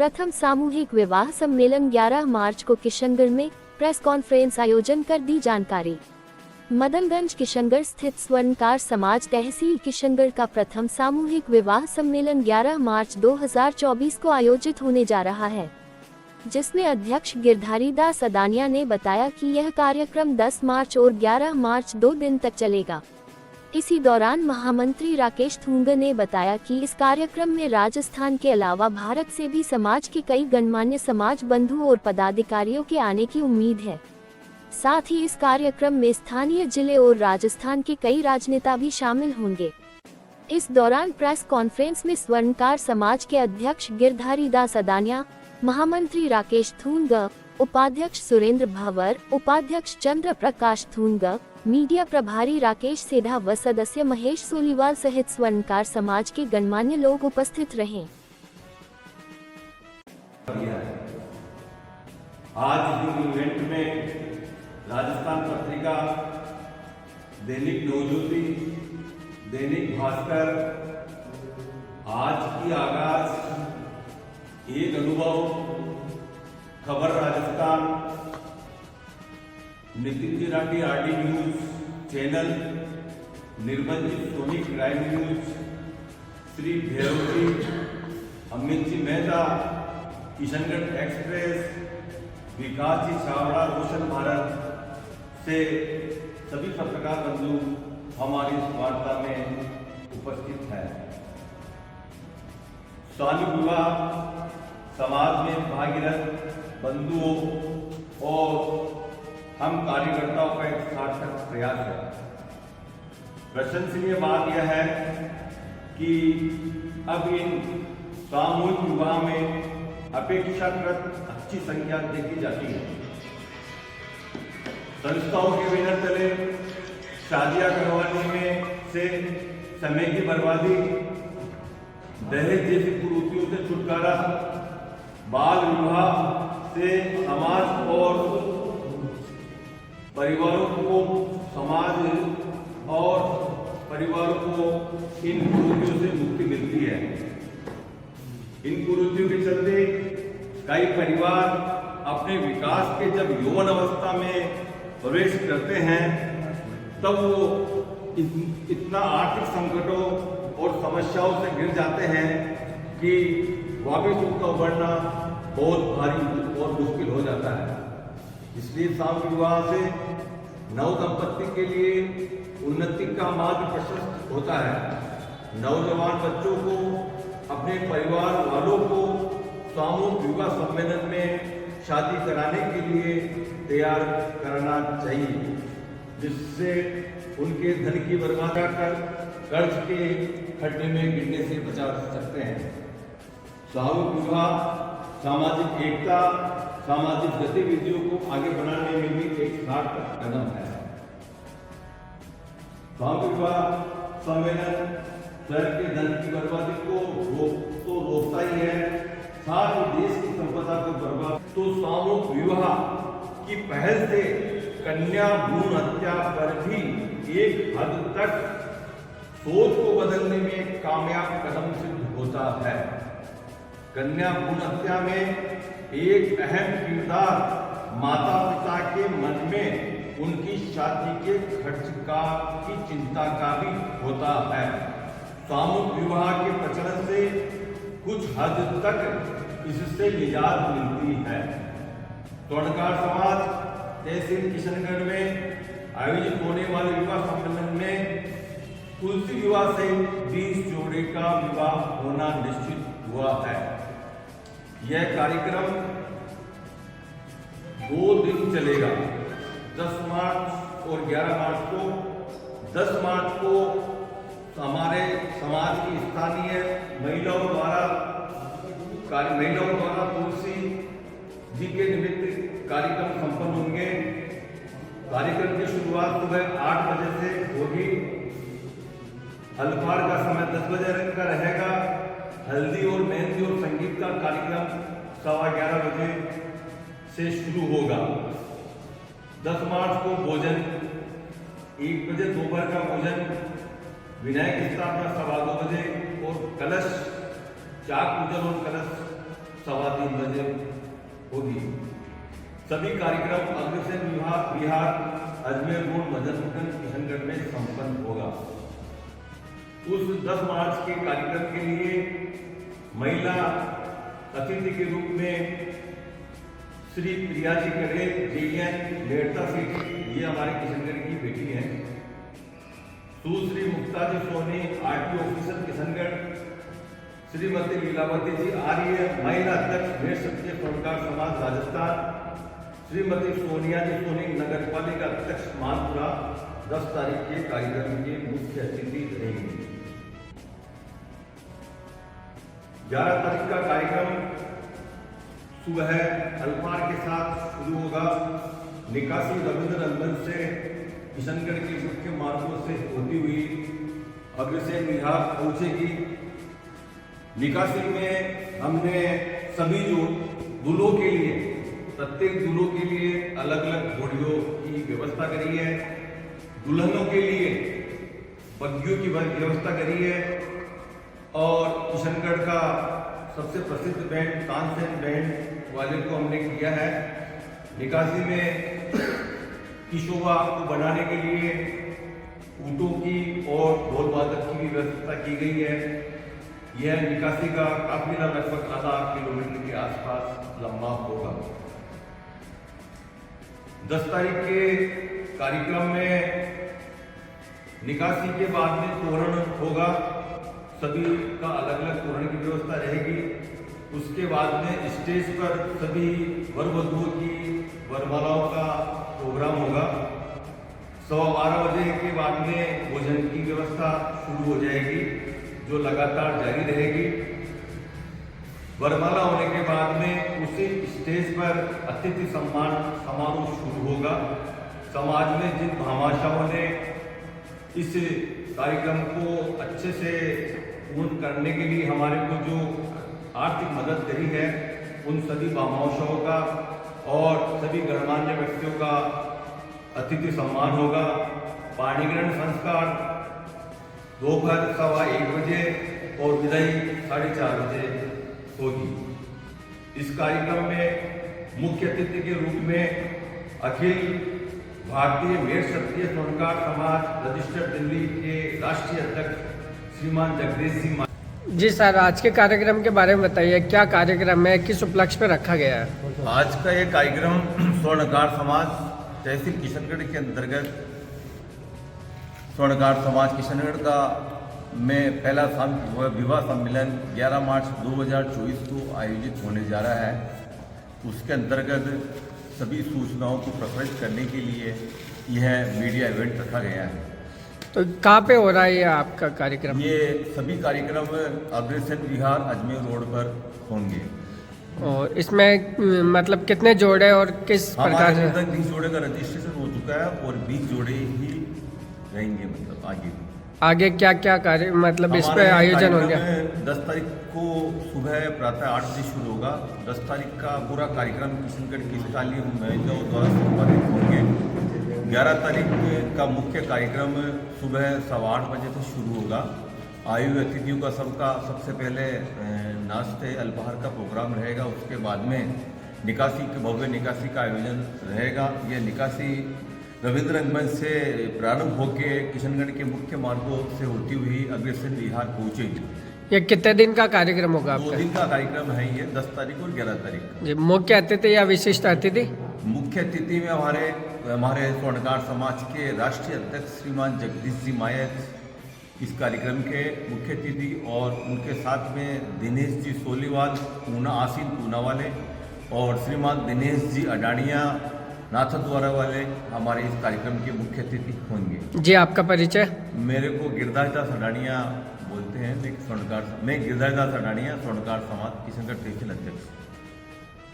प्रथम सामूहिक विवाह सम्मेलन 11 मार्च को किशनगढ़ में प्रेस कॉन्फ्रेंस आयोजन कर दी जानकारी। मदनगंज किशनगढ़ स्थित स्वर्णकार समाज तहसील किशनगढ़ का प्रथम सामूहिक विवाह सम्मेलन 11 मार्च 2024 को आयोजित होने जा रहा है, जिसमें अध्यक्ष गिरधारी दास अदानिया ने बताया कि यह कार्यक्रम 10 मार्च और 11 मार्च 2 दिन तक चलेगा। इसी दौरान महामंत्री राकेश थूंगा ने बताया कि इस कार्यक्रम में राजस्थान के अलावा भारत से भी समाज के कई गणमान्य समाज बंधु और पदाधिकारियों के आने की उम्मीद है। साथ ही इस कार्यक्रम में स्थानीय जिले और राजस्थान के कई राजनेता भी शामिल होंगे। इस दौरान प्रेस कॉन्फ्रेंस में स्वर्णकार समाज के अध्यक्ष गिरधारी दास अदानिया, महामंत्री राकेश थूंगा, उपाध्यक्ष सुरेंद्र भंवर, उपाध्यक्ष चंद्र प्रकाश थूंगा, मीडिया प्रभारी राकेश सेधा व सदस्य महेश सोलीवाल सहित स्वर्णकार समाज के गणमान्य लोग उपस्थित रहे। आज इस इवेंट में राजस्थान पत्रिका, दैनिक नवज्योति, दैनिक भास्कर, आज की आगाज, एक अनुभव, खबर Rajasthan, Nitin ji Rathi RD news channel, निर्मल जी Soni crime news, Shri Bhairav ji, Amit ji Mehta, Kishangarh express, विकास जी छावड़ा, रोशन भारत से सभी पत्रकार बंधु हमारी इस वार्ता में उपस्थित हैं। स्वामी विवाह समाज में भागीरथ बंधुओं और हम कार्यकर्ताओं का एक सार्थक प्रयास है। प्रशंसनीय बात यह है कि अब इन सामूहिक विवाह में अपेक्षाकृत अच्छी संख्या देखी जाती है। संस्थाओं के बैनर तले शादियां करवाने में से समय की बर्बादी, दहेज जैसी कुरीतियों से छुटकारा, बाल विवाह से समाज और परिवारों को इन कुरीतियों से मुक्ति मिलती है। इन कुरीतियों के चलते कई परिवार अपने विकास के जब यौवन अवस्था में प्रवेश करते हैं तब वो इतना आर्थिक संकटों और समस्याओं से घिर जाते हैं कि वापस उनका उभरना बहुत भारी और मुश्किल हो जाता है। इसलिए सामूहिक विवाह से नव दंपत्ति के लिए उन्नति का मार्ग प्रशस्त होता है। नौजवान बच्चों को, अपने परिवार वालों को सामूहिक विवाह सम्मेलन में शादी कराने के लिए तैयार करना चाहिए, जिससे उनके धन की बर्बादी कर कर्ज के खड्डे में गिरने से बचा सकते हैं। सामूहिक विवाह सामाजिक एकता, सामाजिक गतिविधियों को आगे बढ़ाने में भी एक सार्थक कदम है। सामूहिक विवाह सम्मेलन शहर के धन की बर्बादी को रोकता ही है, साथ ही देश की संपदा को बर्बाद। तो सामूहिक विवाह की पहल से कन्या भ्रूण हत्या पर भी एक हद तक सोच को बदलने में कामयाब कदम सिद्ध होता है। कन्या भ्रूण हत्या में एक अहम किरदार माता पिता के मन में उनकी शादी के खर्च की चिंता का भी होता है। सामूहिक विवाह के प्रचलन से कुछ हद तक इससे निजात मिलती है। स्वर्णकार समाज तहसील किशनगढ़ में आयोजित होने वाले विवाह सम्मेलन में तुलसी विवाह से 20 जोड़े का विवाह होना निश्चित हुआ है। यह कार्यक्रम 2 दिन चलेगा, 10 मार्च और 11 मार्च को। 10 मार्च को हमारे समाज की स्थानीय महिलाओं द्वारा तुलसी जी के निमित्त कार्यक्रम संपन्न होंगे। कार्यक्रम की शुरुआत सुबह 8 बजे से होगी। अल्पाहार का समय 10 बजे का रहेगा। हल्दी और मेहंदी और संगीत का कार्यक्रम 11:15 बजे से शुरू होगा। 10 मार्च को भोजन 1 बजे, दोपहर का भोजन, विनायक स्थापना 2:15 बजे और कलश चाक पूजन और कलश 3:15 बजे होगी। सभी कार्यक्रम अग्रसेन विहार अजमेर रोड मदनगंज किशनगढ़ में संपन्न होगा। उस 10 मार्च के कार्यक्रम के लिए महिला अतिथि के रूप में श्री प्रिया जी करे JN मेड़ता सिटी, ये हमारे किशनगढ़ की बेटी हैं। सुश्री मुक्ता जी सोनी RTO ऑफिसर किशनगढ़, श्रीमती लीलावती जी आर्य महिला अध्यक्ष मेड़ सत्य स्वर्णकार समाज राजस्थान, श्रीमती सोनिया जी सोनी नगर पालिका अध्यक्ष मानपुरा 10 तारीख के कार्यक्रम के मुख्य अतिथि रहेंगे। 11 तारीख का कार्यक्रम सुबह अल्पाहार के साथ शुरू होगा। निकासी रविंद्र रंगमंच से किशनगढ़ के मुख्य मार्गों से होती हुई अग्रसेन विहार पहुंचेगी। निकासी में हमने सभी जो दूल्हों के लिए, प्रत्येक दूल्हों के लिए अलग अलग घोड़ियों की व्यवस्था करी है। दुल्हनों के लिए बग्गियों की व्यवस्था करी है। और किशनगढ़ का सबसे प्रसिद्ध बैंड तानसेन बैंड वाले को हमने किया है। निकासी में की शोभा को बनाने के लिए ऊँटों की और ढोल वादक की भी व्यवस्था की गई है। यह निकासी का काफिला लगभग आधा किलोमीटर के आसपास लंबा होगा। 10 तारीख के कार्यक्रम में निकासी के बाद में तोरण होगा। सभी का अलग अलग तोरण की व्यवस्था रहेगी। उसके बाद में स्टेज पर सभी वर वधुओं की वरमालाओं का प्रोग्राम होगा। 12:15 बजे के बाद में भोजन की व्यवस्था शुरू हो जाएगी, जो लगातार जारी रहेगी। वरमाला होने के बाद में उसी स्टेज पर अतिथि सम्मान समारोह शुरू होगा। समाज में जिन भामाशाहों ने इस कार्यक्रम को अच्छे से पूर्ण करने के लिए हमारे को जो आर्थिक मदद करी है, उन सभी भामाशाहों का और सभी गणमान्य व्यक्तियों का अतिथि सम्मान होगा। पाणी ग्रहण संस्कार दोपहर 1:15 बजे और विदाई 4:30 बजे होगी। इस कार्यक्रम में मुख्य अतिथि के रूप में अखिल भारतीय मेड़ क्षत्रिय स्वर्णकार समाज रजिस्टर्ड दिल्ली के राष्ट्रीय अध्यक्ष श्रीमान जगदीश सिंह। जी सर, आज के कार्यक्रम के बारे में बताइए, क्या कार्यक्रम है, किस उपलक्ष्य पर रखा गया है? आज का ये कार्यक्रम स्वर्णकार समाज तहसील किशनगढ़ के अंतर्गत स्वर्णकार समाज किशनगढ़ का में पहला विवाह सम्मेलन 11 मार्च 2024 को आयोजित होने जा रहा है। उसके अंतर्गत सभी सूचनाओं को प्रसारित करने के लिए यह मीडिया इवेंट रखा गया है। तो कहाँ पे हो रहा है ये आपका कार्यक्रम? ये सभी कार्यक्रम अग्रसेन विहार अजमेर रोड पर होंगे। और इसमें मतलब कितने जोड़े और किस प्रकार से? 20 जोड़े का रजिस्ट्रेशन हो चुका है और 20 जोड़े ही रहेंगे। मतलब आगे क्या क्या कार्य मतलब इस पे आयोजन होंगे? 10 तारीख को सुबह प्रातः 8 बजे शुरू होगा। 10 तारीख का पूरा कार्यक्रम किशनगढ़ की स्थानीय महिलाओं द्वारा संपादित होंगे। 11 तारीख का मुख्य कार्यक्रम सुबह 8:15 बजे से शुरू होगा। आयु अतिथियों का सबसे पहले नाश्ते अल्पाहार का प्रोग्राम रहेगा। उसके बाद में निकासी भव्य निकासी का आयोजन रहेगा। यह निकासी रविंद्र रंगमंच से प्रारंभ होकर किशनगढ़ के मुख्य मार्गों से होती हुई अग्रसेन विहार पहुंचेगी। ये कितने दिन का कार्यक्रम होगा आपका? 2 दिन का कार्यक्रम है ये, 10 तारीख और 11 तारीख। जी, मुख्य अतिथि या विशिष्ट अतिथि? मुख्य अतिथि में हमारे स्वर्णकार समाज के राष्ट्रीय अध्यक्ष श्रीमान जगदीश जी मायत इस कार्यक्रम के मुख्य अतिथि, और उनके साथ में दिनेश जी सोलीवाल आसीन पूना वाले और श्रीमान दिनेश जी अडानिया नाथद्वारा वाले हमारे इस कार्यक्रम के मुख्य अतिथि होंगे। जी, आपका परिचय? मेरे को गिरधारीदास अडानिया बोलते हैं। मैं गिरधारीदास अडानिया स्वर्णकार समाज किशनगढ़ तहसील अध्यक्ष।